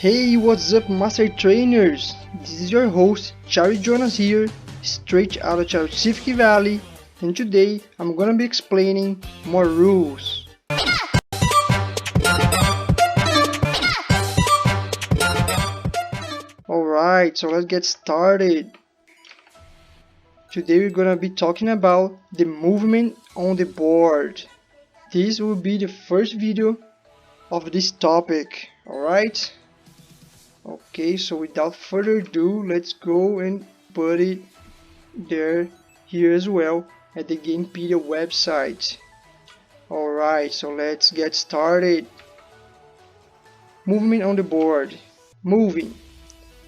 Hey, what's up, Master Trainers? This is your host, Charlie Jonas here, straight out of Pacific Valley, and today I'm gonna be explaining more rules. Alright, so let's get started. Today we're gonna be talking about the movement on the board. This will be the first video of this topic, alright? Okay, so without further ado, let's go and put it here as well at the Gamepedia website. Alright, so let's get started. Movement on the board. Moving.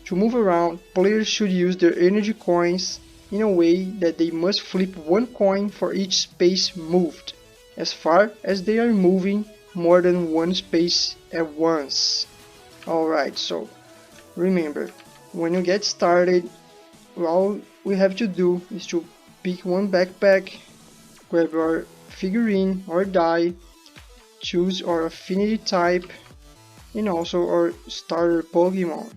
To move around, players should use their energy coins in a way that they must flip one coin for each space moved, as far as they are moving more than one space at once. Alright, so remember, when you get started, all we have to do is to pick one backpack, grab our figurine or die, choose our affinity type, and also our starter Pokemon.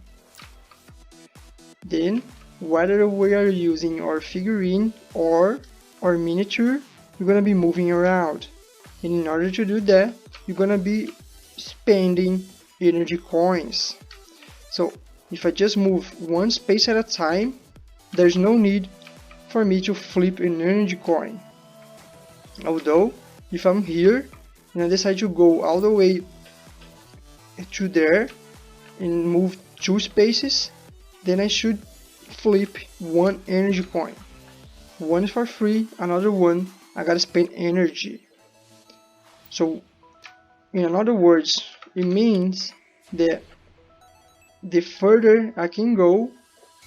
Then, whether we are using our figurine or our miniature, you're gonna be moving around. And in order to do that, you're gonna be spending energy coins. So, if I just move one space at a time, there's no need for me to flip an energy coin. Although, if I'm here and I decide to go all the way to there and move two spaces, then I should flip one energy coin. One is for free, another one I gotta spend energy. So, in other words, it means that the further I can go,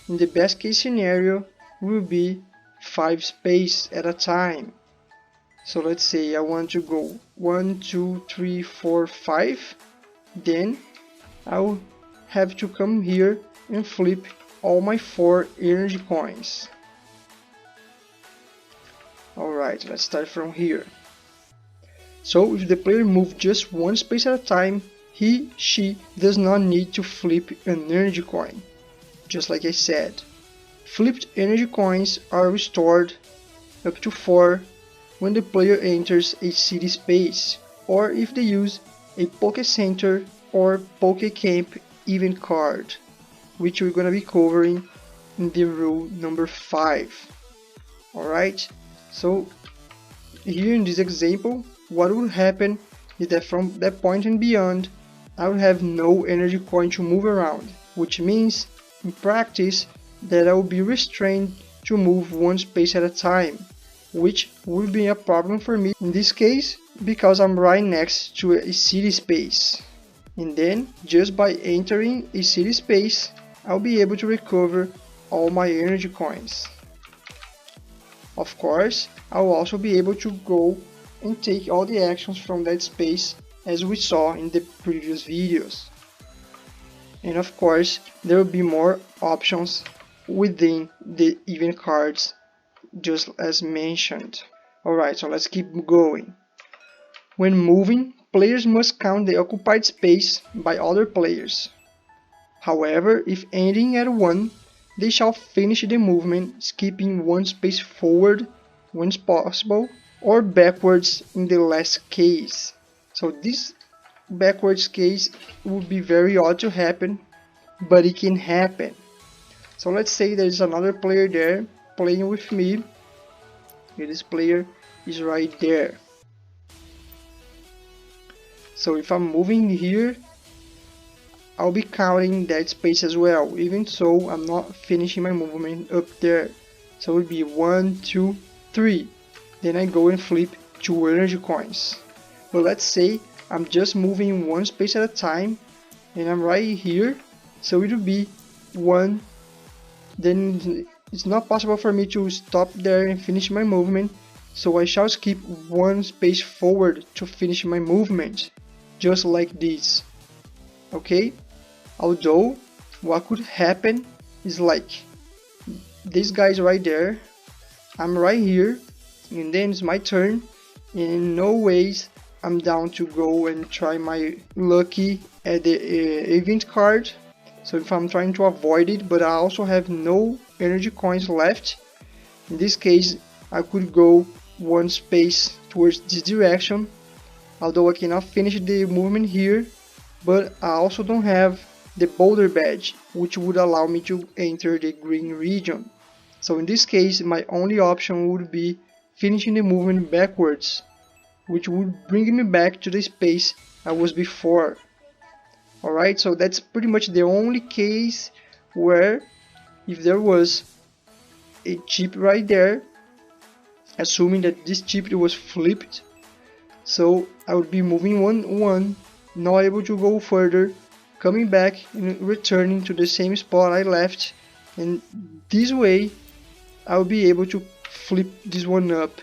in the best case scenario, will be 5 spaces at a time. So let's say I want to go 1, 2, 3, 4, 5. Then I will have to come here and flip all my 4 energy coins. Alright, let's start from here. So if the player moves just one space at a time, she does not need to flip an energy coin. Just like I said, flipped energy coins are restored up to 4 when the player enters a city space, or if they use a Poké Center or Poké Camp event card, which we're gonna be covering in the rule number 5. Alright, so here in this example, what will happen is that from that point and beyond, I will have no energy coin to move around, which means in practice that I will be restrained to move one space at a time, which will be a problem for me in this case because I'm right next to a city space. And then just by entering a city space, I'll be able to recover all my energy coins. Of course, I'll also be able to go and take all the actions from that space as we saw in the previous videos. And of course, there will be more options within the event cards, just as mentioned. Alright, so let's keep going. When moving, players must count the occupied space by other players. However, if ending at 1, they shall finish the movement skipping one space forward when possible, or backwards in the last case. So this backwards case would be very odd to happen, but it can happen. So let's say there's another player there playing with me. This player is right there. So if I'm moving here, I'll be counting that space as well, even so I'm not finishing my movement up there. So it would be 1, 2, 3. Then I go and flip 2 energy coins. But let's say I'm just moving one space at a time and I'm right here, so it will be 1. Then it's not possible for me to stop there and finish my movement, so I shall skip one space forward to finish my movement, just like this. Okay? Although, what could happen is like, this guy's right there, I'm right here, and then it's my turn, and in no ways I'm down to go and try my lucky at the event card. So if I'm trying to avoid it, but I also have no energy coins left, in this case I could go one space towards this direction, although I cannot finish the movement here, but I also don't have the boulder badge, which would allow me to enter the green region. So in this case my only option would be finishing the movement backwards, which would bring me back to the space I was before. Alright, so that's pretty much the only case where if there was a chip right there, assuming that this chip was flipped, so I would be moving 1-1, not able to go further, coming back and returning to the same spot I left, and this way I would be able to flip this one up.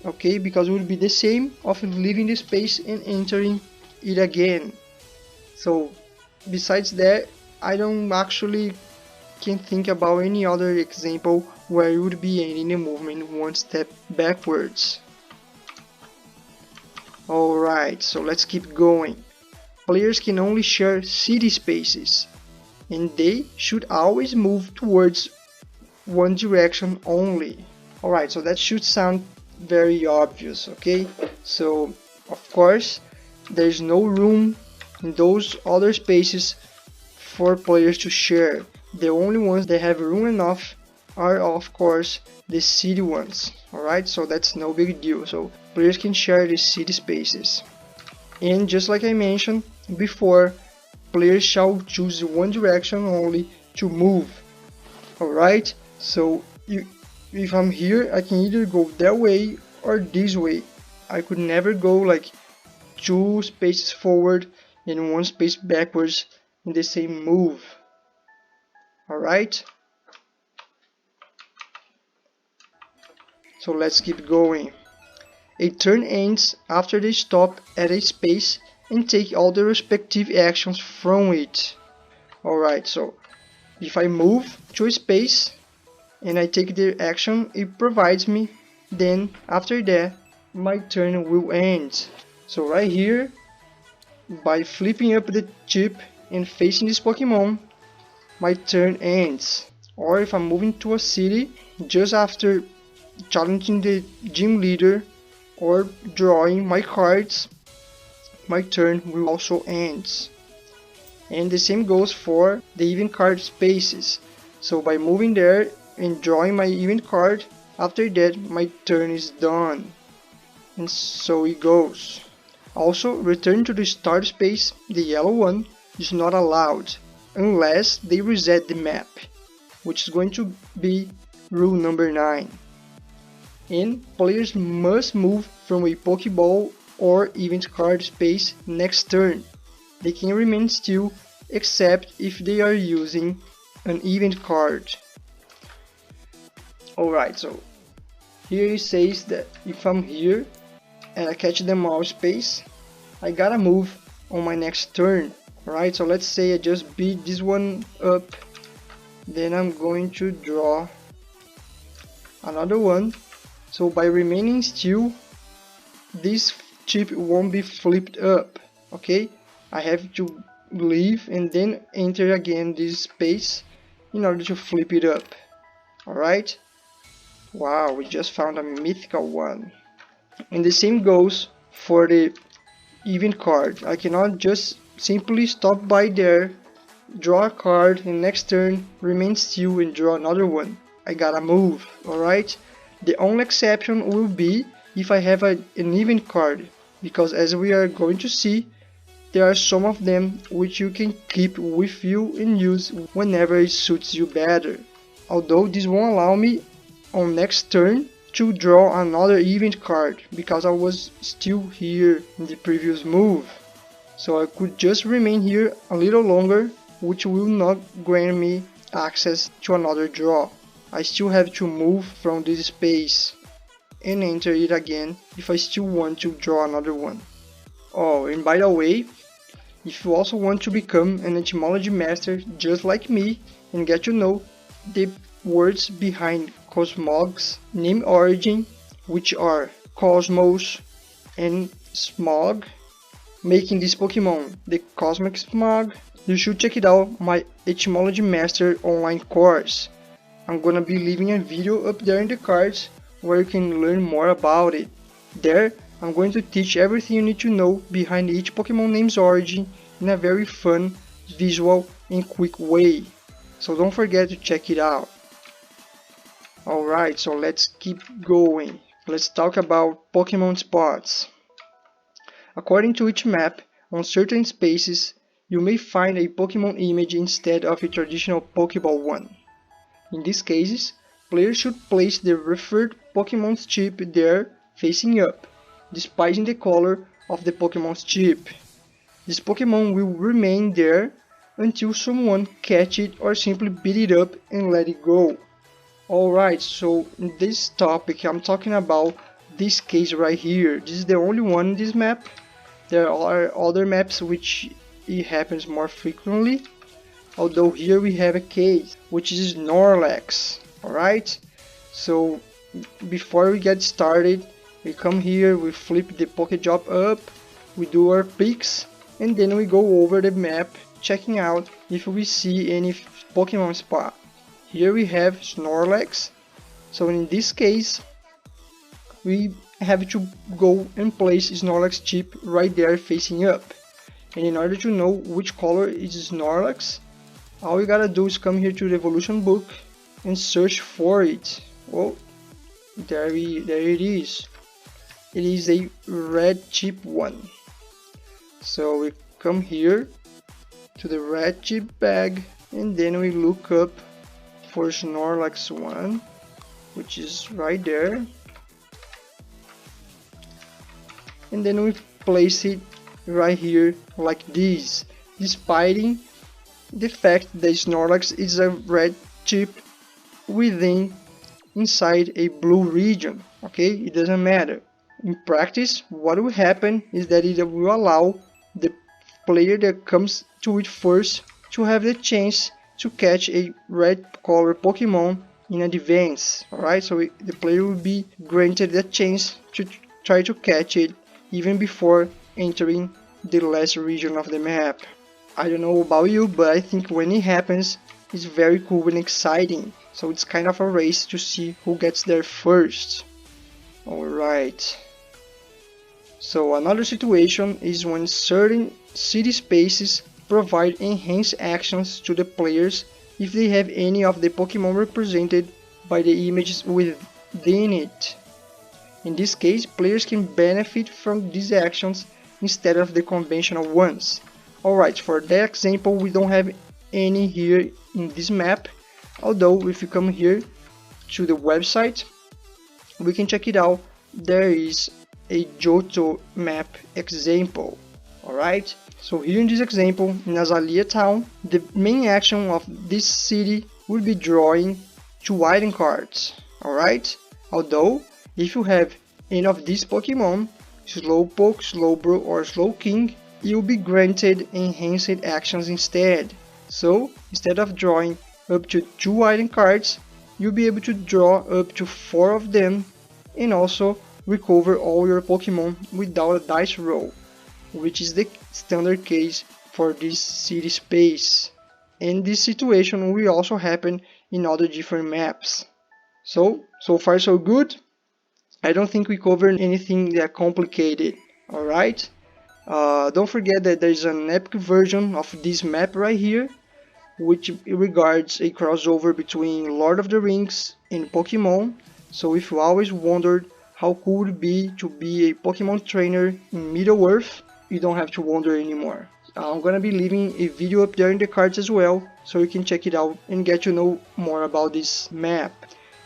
Okay, because it would be the same of leaving the space and entering it again. So besides that, I don't actually can think about any other example where you would be ending the movement one step backwards. Alright, so let's keep going. Players can only share city spaces, and they should always move towards one direction only. Alright, so that should sound very obvious, okay? So of course there's no room in those other spaces for players to share. The only ones that have room enough are of course the city ones. Alright, so that's no big deal. So players can share the city spaces. And just like I mentioned before, players shall choose one direction only to move. Alright, so if I'm here, I can either go that way or this way. I could never go like 2 spaces forward and 1 space backwards in the same move. Alright, so let's keep going. A turn ends after they stop at a space and take all the respective actions from it. Alright, so if I move to a space and I take the action it provides me, then after that my turn will end. So right here, by flipping up the chip and facing this Pokemon, my turn ends. Or if I'm moving to a city, just after challenging the gym leader or drawing my cards, my turn will also end. And the same goes for the event card spaces. So by moving there and drawing my event card, after that my turn is done. And so it goes. Also, return to the start space, the yellow one, is not allowed unless they reset the map, which is going to be rule number 9. And players must move from a Pokeball or event card space next turn. They can remain still except if they are using an event card. Alright, so here it says that if I'm here and I catch them all space, I gotta move on my next turn. Right, so let's say I just beat this one up, then I'm going to draw another one. So by remaining still, this chip won't be flipped up. Okay, I have to leave and then enter again this space in order to flip it up. Alright, wow, we just found a mythical one. And the same goes for the event card. I cannot just simply stop by there, draw a card, and next turn remain still and draw another one. I gotta move. Alright, the only exception will be if I have an event card, because as we are going to see, there are some of them which you can keep with you and use whenever it suits you better. Although this won't allow me on next turn to draw another event card, because I was still here in the previous move. So I could just remain here a little longer, which will not grant me access to another draw. I still have to move from this space and enter it again if I still want to draw another one. Oh, and by the way, if you also want to become an etymology master just like me and get to know the words behind cosmog's name origin, which are cosmos and Smog, making this Pokemon the Cosmic Smog. You should check it out, my Etymology Master online course. I'm gonna be leaving a video up there in the cards where you can learn more about it. There, I'm going to teach everything you need to know behind each Pokemon name's origin in a very fun, visual and quick way. So don't forget to check it out. Alright, so let's keep going. Let's talk about Pokemon spots. According to each map, on certain spaces, you may find a Pokemon image instead of a traditional Pokeball one. In these cases, players should place the referred Pokemon's chip there facing up, despising the color of the Pokemon's chip. This Pokemon will remain there until someone catch it or simply beat it up and let it go. Alright, so in this topic I'm talking about this case right here. This is the only one in this map. There are other maps which it happens more frequently. Although here we have a case, which is Snorlax. Alright, so before we get started, we come here, we flip the Pokédrop up, we do our picks, and then we go over the map, checking out if we see any Pokemon spot. Here we have Snorlax, so in this case, we have to go and place Snorlax chip right there facing up. And in order to know which color is Snorlax, all you gotta do is come here to the evolution book and search for it. Oh, there it is. It is a red chip one. So we come here to the red chip bag and then we look up for Snorlax one, which is right there. And then we place it right here like this, despite the fact that Snorlax is a red chip inside a blue region. Okay, it doesn't matter. In practice, what will happen is that it will allow the player that comes to it first to have the chance to catch a red color Pokemon in advance. Alright, so the player will be granted the chance to try to catch it even before entering the last region of the map. I don't know about you, but I think when it happens, it's very cool and exciting. So it's kind of a race to see who gets there first. Alright. So another situation is when certain city spaces provide enhanced actions to the players if they have any of the Pokemon represented by the images within it. In this case, players can benefit from these actions instead of the conventional ones. Alright, for that example, we don't have any here in this map, although if you come here to the website, we can check it out. There is a Johto map example. Alright, so here in this example, in Azalea town, the main action of this city will be drawing 2 item cards. Alright, although if you have any of these Pokemon, Slowpoke, Slowbro or Slowking, you'll be granted enhanced actions instead. So instead of drawing up to 2 item cards, you'll be able to draw up to 4 of them and also recover all your Pokemon without a dice roll, which is the standard case for this city space. And this situation will also happen in other different maps. So far so good. I don't think we covered anything that complicated. Alright. Don't forget that there is an epic version of this map right here, which regards a crossover between Lord of the Rings and Pokemon. So if you always wondered how cool it would be to be a Pokemon trainer in Middle-earth, you don't have to wonder anymore. I'm gonna be leaving a video up there in the cards as well, so you can check it out and get to know more about this map.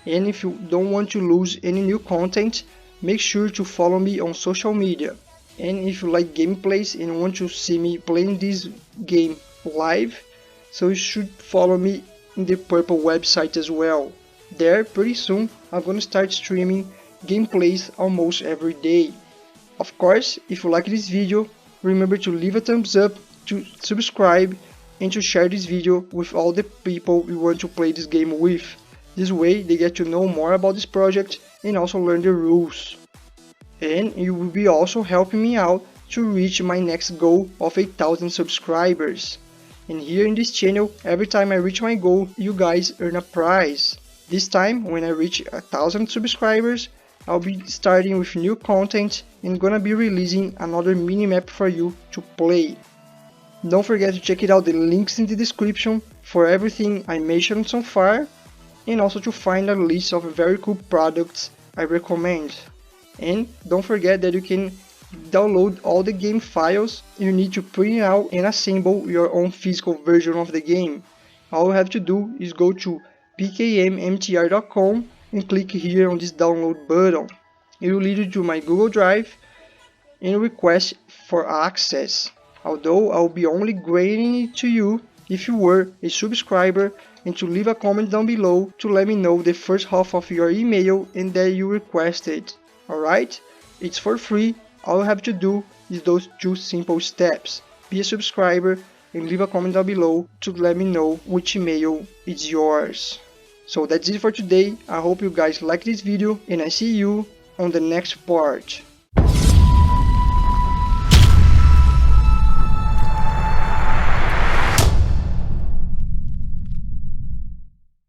And if you don't want to lose any new content, make sure to follow me on social media. And if you like gameplays and want to see me playing this game live, so you should follow me in the Purple website as well. There, pretty soon, I'm gonna start streaming gameplays almost every day. Of course, if you like this video, remember to leave a thumbs up, to subscribe, and to share this video with all the people you want to play this game with. This way, they get to know more about this project and also learn the rules. and you will be also helping me out to reach my next goal of 8,000 subscribers. And here in this channel, every time I reach my goal, you guys earn a prize. This time, when I reach 1,000 subscribers, I'll be starting with new content and gonna be releasing another mini-map for you to play. Don't forget to check it out, the links in the description for everything I mentioned so far, and also to find a list of very cool products I recommend. And don't forget that you can download all the game files. You need to print out and assemble your own physical version of the game. All you have to do is go to pokemonmastertrainer.com and click here on this download button. It will lead you to my Google Drive and request for access. Although I'll be only granting it to you if you were a subscriber, and to leave a comment down below to let me know the first half of your email and that you requested. Alright? It's for free. All you have to do is those two simple steps. Be a subscriber and leave a comment down below to let me know which email is yours. So that's it for today. I hope you guys like this video and I see you on the next part.